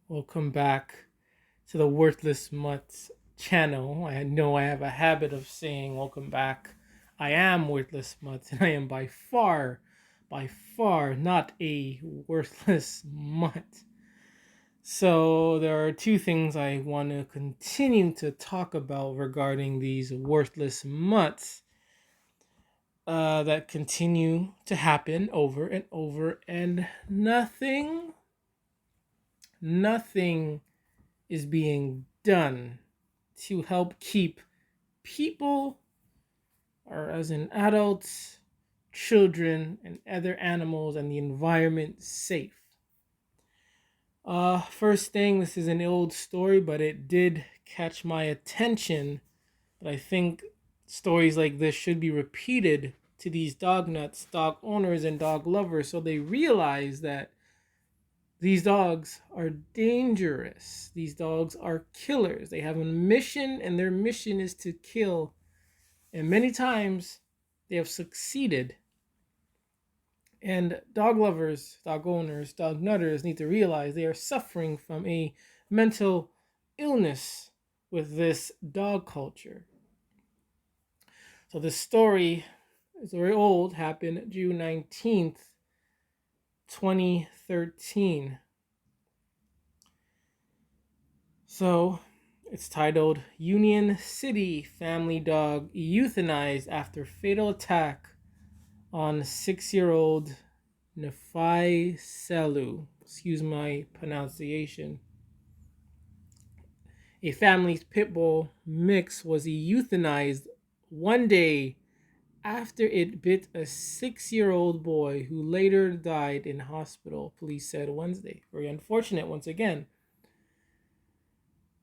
Welcome back to the Worthless Mutts channel. I know I have a habit of saying welcome back. I am Worthless Mutts, and I am by far not a worthless mutt. So there are two things I want to continue to talk about regarding these worthless mutts that continue to happen over and over, and nothing is being done to help keep people, or as in adults, children, and other animals and the environment safe. First thing, this is an old story, but it did catch my attention. But I think stories like this should be repeated to these dog nuts, dog owners, and dog lovers so they realize that these dogs are dangerous. These dogs are killers. They have a mission, and their mission is to kill. And many times they have succeeded. And dog lovers, dog owners, dog nutters need to realize they are suffering from a mental illness with this dog culture. So this story is very old, happened June 19th, 2013. So it's titled Union City Family Dog Euthanized After Fatal Attack on 6-year-old Nefai Selu. Excuse my pronunciation. A family's pit bull mix was euthanized one day after it bit a 6-year-old boy who later died in hospital, police said Wednesday. Very unfortunate once again.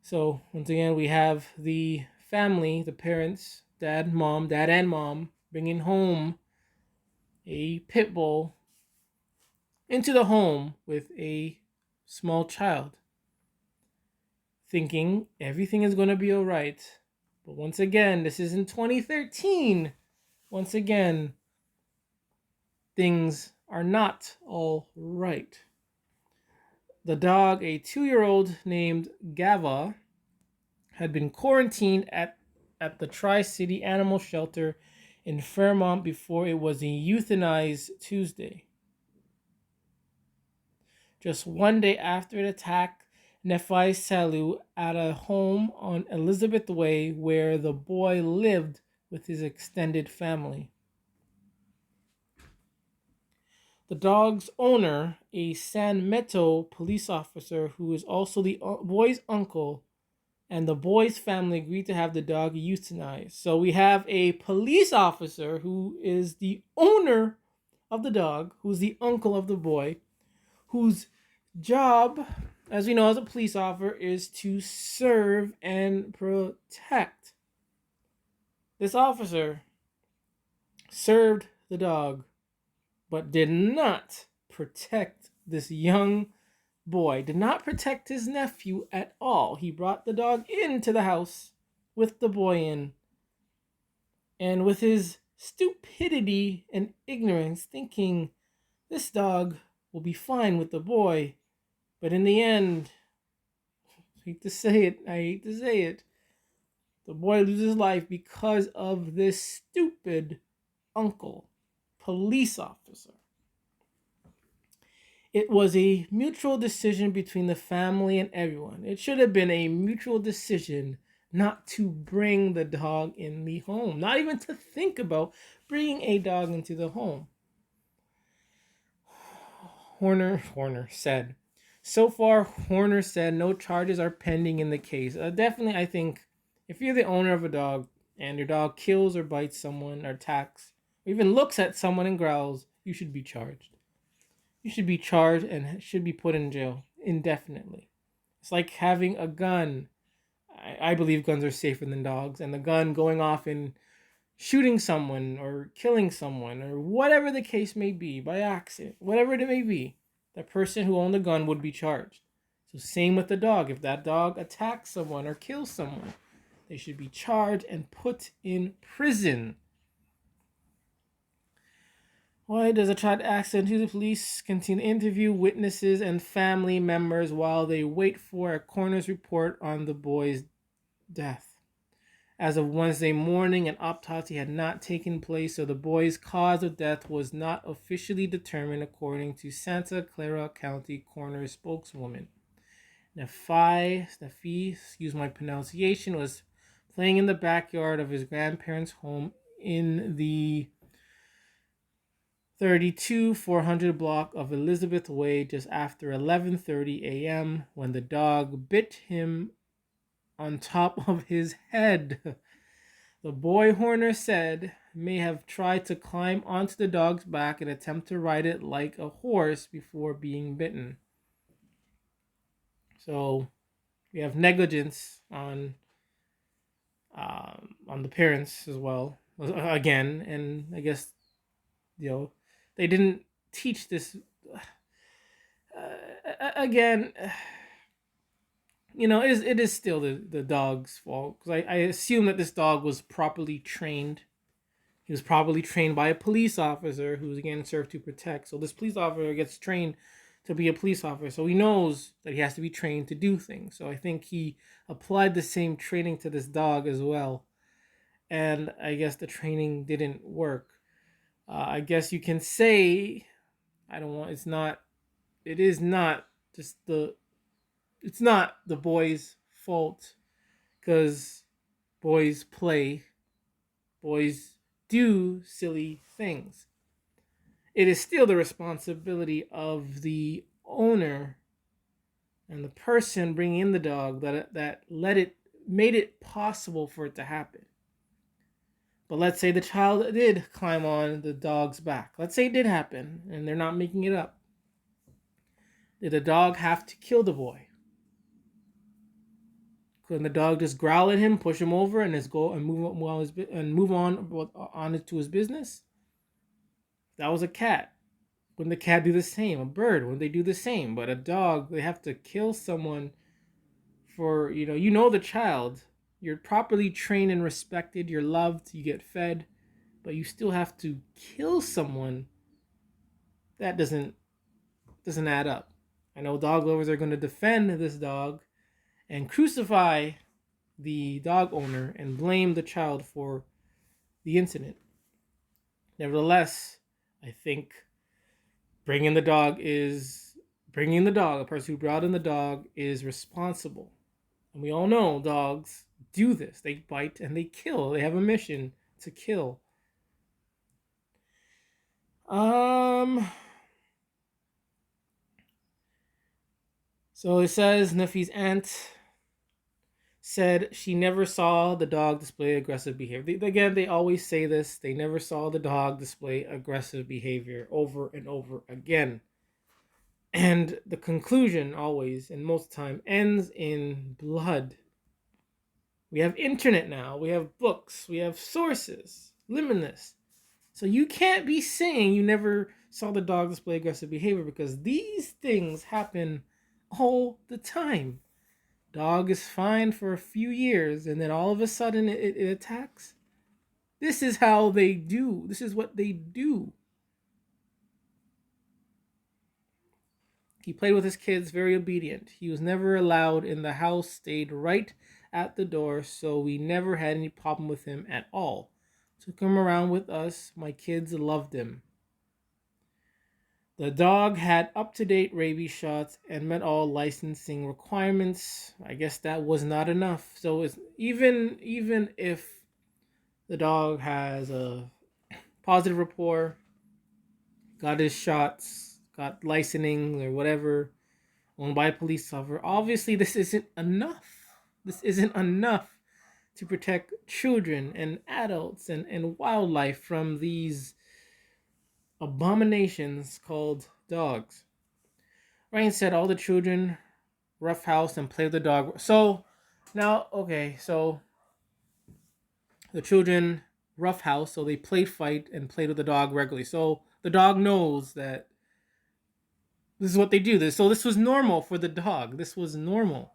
So once again, we have the family, the parents, dad and mom, bringing home a pit bull into the home with a small child, thinking everything is going to be all right. But once again, this is in 2013. Once again, things are not all right. The dog, a 2-year-old named Gava, had been quarantined at the Tri-City Animal Shelter in Fairmont before it was euthanized Tuesday. Just one day after it attacked Nefai Selu at a home on Elizabeth Way where the boy lived with his extended family. The dog's owner, a San Meto police officer who is also the boy's uncle, and the boy's family agreed to have the dog euthanized. So we have a police officer who is the owner of the dog, who's the uncle of the boy, whose job, as we know as a police officer, is to serve and protect. This officer served the dog, but did not protect this young boy, did not protect his nephew at all. He brought the dog into the house with the boy in, and with his stupidity and ignorance, thinking this dog will be fine with the boy. But in the end, I hate to say it, the boy loses life because of this stupid uncle, police officer. It was a mutual decision between the family and everyone. It should have been a mutual decision not to bring the dog in the home, not even to think about bringing a dog into the home. Horner said. So far, Horner said no charges are pending in the case. Definitely, I think if you're the owner of a dog and your dog kills or bites someone or attacks or even looks at someone and growls, you should be charged. You should be charged and should be put in jail indefinitely. It's like having a gun. I believe guns are safer than dogs, and the gun going off and shooting someone or killing someone or whatever the case may be by accident, whatever it may be, the person who owned the gun would be charged. So same with the dog. If that dog attacks someone or kills someone, they should be charged and put in prison. Why does a child accident to the police continue to interview witnesses and family members while they wait for a coroner's report on the boy's death? As of Wednesday morning, an autopsy had not taken place, so the boy's cause of death was not officially determined, according to Santa Clara County coroner's spokeswoman. Nafi, excuse my pronunciation, was playing in the backyard of his grandparents' home in the 32,400 block of Elizabeth Way just after 11:30 a.m. when the dog bit him on top of his head. The boy, Horner said, may have tried to climb onto the dog's back and attempt to ride it like a horse before being bitten. So we have negligence on the parents as well, again, and I guess they didn't teach this. Again, it is still the dog's fault, because I assume that this dog was properly trained. He was probably trained by a police officer who's again served to protect. So this police officer gets trained to be a police officer. So he knows that he has to be trained to do things. So I think he applied the same training to this dog as well. And I guess the training didn't work. I guess you can say, it is not just it's not the boy's fault, because boys play, boys do silly things. It is still the responsibility of the owner and the person bringing in the dog that made it possible for it to happen. But let's say the child did climb on the dog's back. Let's say it did happen, and they're not making it up. Did the dog have to kill the boy? Couldn't the dog just growl at him, push him over, and just go and move on to his business? That was a cat. Wouldn't the cat do the same? A bird, wouldn't they do the same? But a dog, they have to kill someone for, the child. You're properly trained and respected. You're loved. You get fed. But you still have to kill someone. That doesn't add up. I know dog lovers are going to defend this dog and crucify the dog owner and blame the child for the incident. Nevertheless, I think the person who brought in the dog is responsible. And we all know dogs do this. They bite and they kill. They have a mission to kill. So it says Nafi's aunt said she never saw the dog display aggressive behavior. Again, they always say this. They never saw the dog display aggressive behavior over and over again. And the conclusion always, and most time, ends in blood. We have internet now. We have books. We have sources. Limitless. So you can't be saying you never saw the dog display aggressive behavior, because these things happen all the time. Dog is fine for a few years, and then all of a sudden it attacks. This is how they do. This is what they do. He played with his kids, very obedient. He was never allowed in the house, stayed right at the door, so we never had any problem with him at all. Took him around with us. My kids loved him. The dog had up-to-date rabies shots and met all licensing requirements. I guess that was not enough. So it's even if the dog has a positive rapport, got his shots, got licensing or whatever, owned by a police officer, obviously this isn't enough. This isn't enough to protect children and adults and wildlife from these abominations called dogs. Ryan said all the children roughhouse and play with the dog. So now, okay, so the children roughhouse, so they play fight and played with the dog regularly. So the dog knows that this is what they do. So this was normal for the dog. This was normal.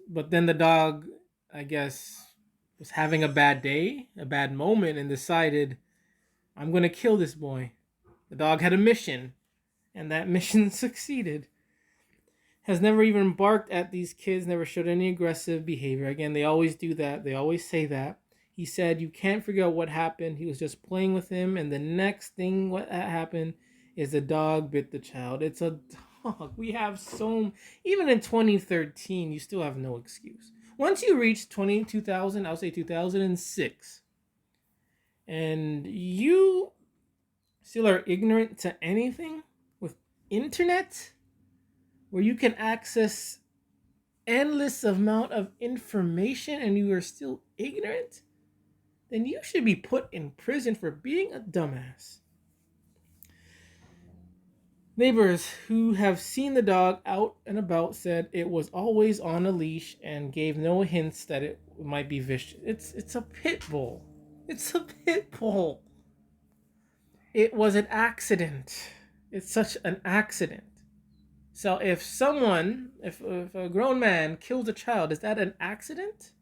But then the dog, I guess, was having a bad day, a bad moment, and decided I'm going to kill this boy. The dog had a mission, and that mission succeeded. Has never even barked at these kids, never showed any aggressive behavior. Again, they always do that. They always say that. He said you can't figure out what happened. He was just playing with him, and the next thing what happened is the dog bit the child. It's a dog. We have even in 2013, you still have no excuse. Once you reach 2000, I'll say 2006, and you still are ignorant to anything with internet, where you can access endless amount of information and you are still ignorant, then you should be put in prison for being a dumbass. Neighbors who have seen the dog out and about said it was always on a leash and gave no hints that it might be vicious. It's a pit bull. It's a pit bull. It was an accident. It's such an accident. So if a grown man kills a child, is that an accident?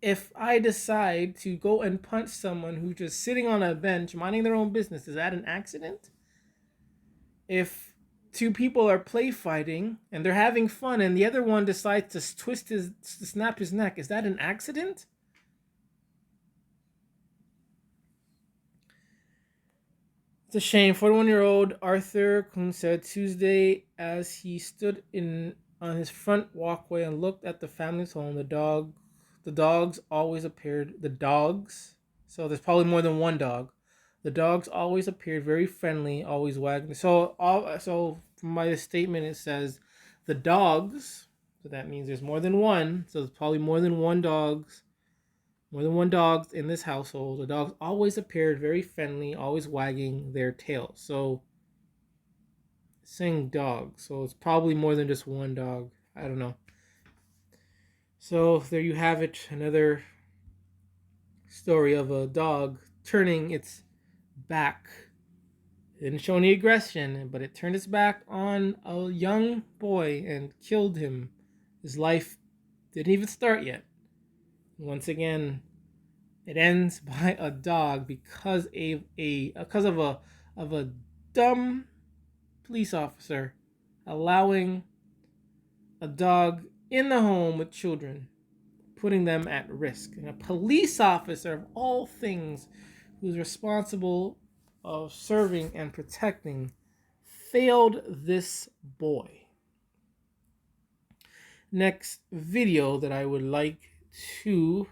If I decide to go and punch someone who's just sitting on a bench minding their own business, is that an accident? If two people are play fighting and they're having fun and the other one decides to snap his neck, is that an accident? It's a shame. 41-year-old Arthur Kuhn said Tuesday as he stood on his front walkway and looked at the family's home. The dogs always appeared. The dogs. So there's probably more than one dog. The dogs always appeared very friendly, always wagging. So from my statement it says the dogs. So that means there's more than one. So there's probably more than one dogs. More than one dog in this household. The dogs always appeared very friendly, always wagging their tails. So, saying dog. So it's probably more than just one dog. I don't know. So there you have it. Another story of a dog turning its back. It didn't show any aggression, but it turned its back on a young boy and killed him. His life didn't even start yet. Once again, it ends by a dog because of a dumb police officer allowing a dog in the home with children, putting them at risk. And a police officer of all things who's responsible of serving and protecting failed this boy. Next video that I would like to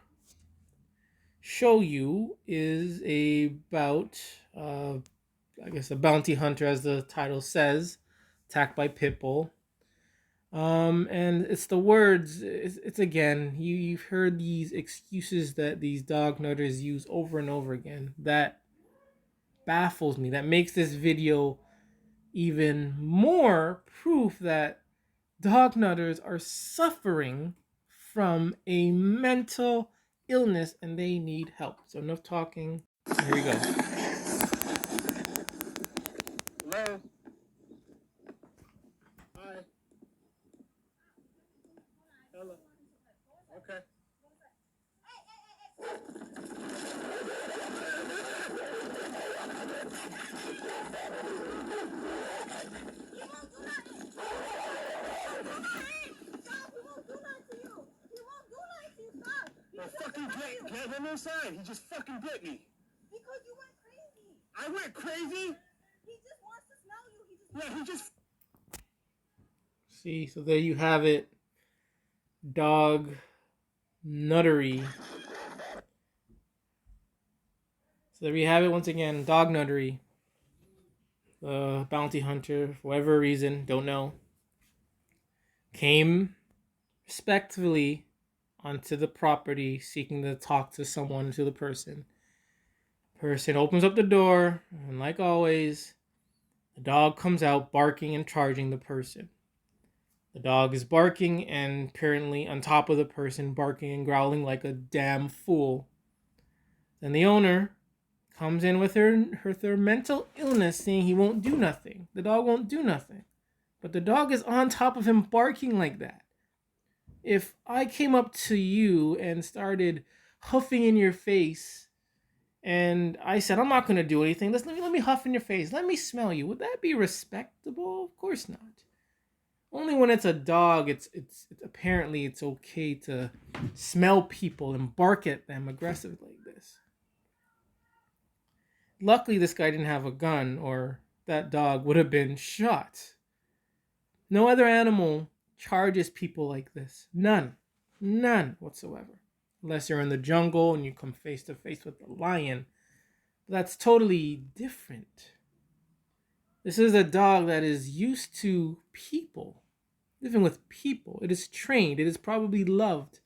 show you is about, I guess, a bounty hunter, as the title says, attacked by pit bull. And it's the words. It's again. You've heard these excuses that these dog nutters use over and over again. That baffles me. That makes this video even more proof that dog nutters are suffering from a mental illness and they need help. So enough talking. Here we go. Hello. Hi. Hello. Okay. Get him inside. He just fucking bit me. Because you went crazy. I went crazy? He just wants to smell you. He just See, so there you have it. Dog nuttery. So there you have it once again. Dog nuttery. Bounty hunter, for whatever reason, don't know, came respectfully onto the property seeking to talk to someone, to the person. Person opens up the door, and like always, the dog comes out barking and charging the person. The dog is barking and apparently on top of the person, barking and growling like a damn fool. Then the owner comes in with her mental illness, saying he won't do nothing. The dog won't do nothing. But the dog is on top of him barking like that. If I came up to you and started huffing in your face And I said, I'm not going to do anything. Let me huff in your face. Let me smell you. Would that be respectable? Of course not. Only when it's a dog, it's apparently it's okay to smell people and bark at them aggressively like this. Luckily, this guy didn't have a gun, or that dog would have been shot. No other animal charges people like this. None. None whatsoever. Unless you're in the jungle and you come face to face with a lion. But that's totally different. This is a dog that is used to people, living with people. It is trained. It is probably loved.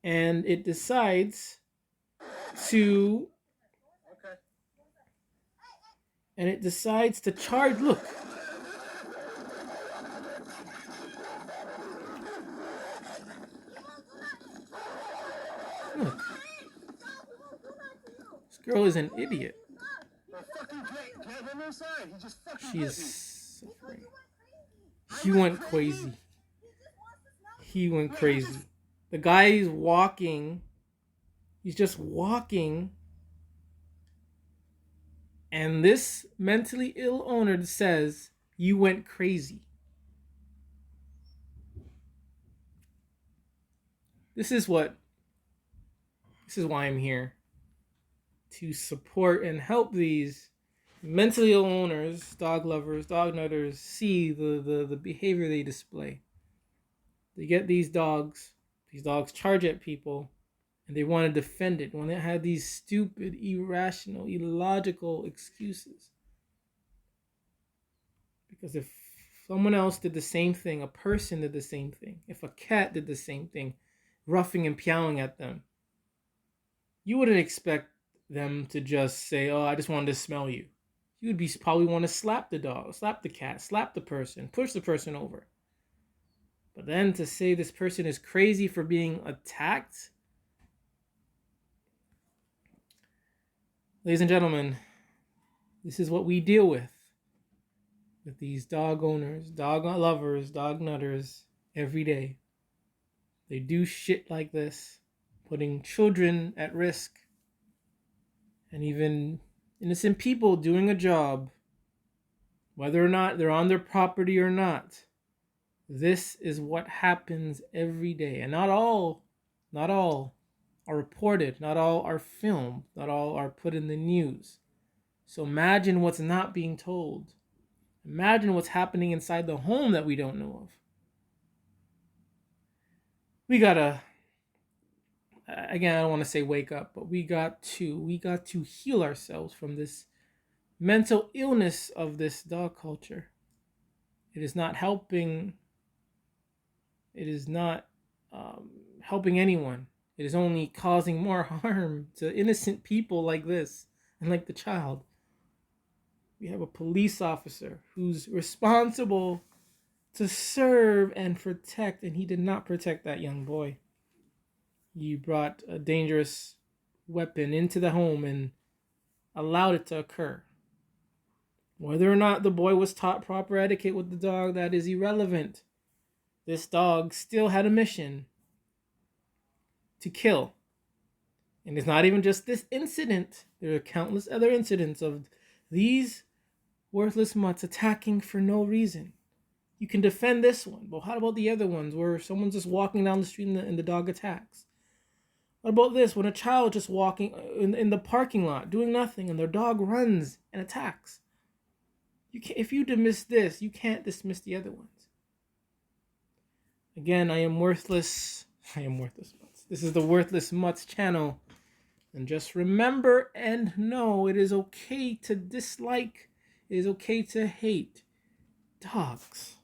And it decides to... And it decides to charge... Look. Look. This girl is an idiot. She is suffering. He went crazy. He went crazy. The guy is walking. He's just walking. And this mentally ill owner says, you went crazy. This is why I'm here. To support and help these mentally ill owners, dog lovers, dog nutters, see the behavior they display. They get these dogs charge at people, and they want to defend it when they have these stupid, irrational, illogical excuses. Because if someone else did the same thing, a person did the same thing, if a cat did the same thing, roughing and pawing at them, you wouldn't expect them to just say, oh, I just wanted to smell you. You would probably want to slap the dog, slap the cat, slap the person, push the person over. But then to say this person is crazy for being attacked? Ladies and gentlemen, this is what we deal with these dog owners, dog lovers, dog nutters every day. They do shit like this, putting children at risk, and even innocent people doing a job, whether or not they're on their property or not. This is what happens every day. And not all are reported, not all are filmed, not all are put in the news. So imagine what's not being told. Imagine what's happening inside the home that we don't know of. We gotta, again, I don't want to say wake up, but we got to heal ourselves from this mental illness of this dog culture. It is not helping. It is not helping anyone. It is only causing more harm to innocent people like this and like the child. We have a police officer who's responsible to serve and protect, and he did not protect that young boy. He brought a dangerous weapon into the home and allowed it to occur. Whether or not the boy was taught proper etiquette with the dog, that is irrelevant. This dog still had a mission to kill. And it's not even just this incident. There are countless other incidents of these worthless mutts attacking for no reason. You can defend this one, but how about the other ones where someone's just walking down the street and the dog attacks? What about this, when a child just walking in the parking lot doing nothing and their dog runs and attacks? If you dismiss this, you can't dismiss the other ones. Again, I am Worthless Mutts. This is the Worthless Mutts channel. And just remember and know it is okay to dislike. It is okay to hate dogs.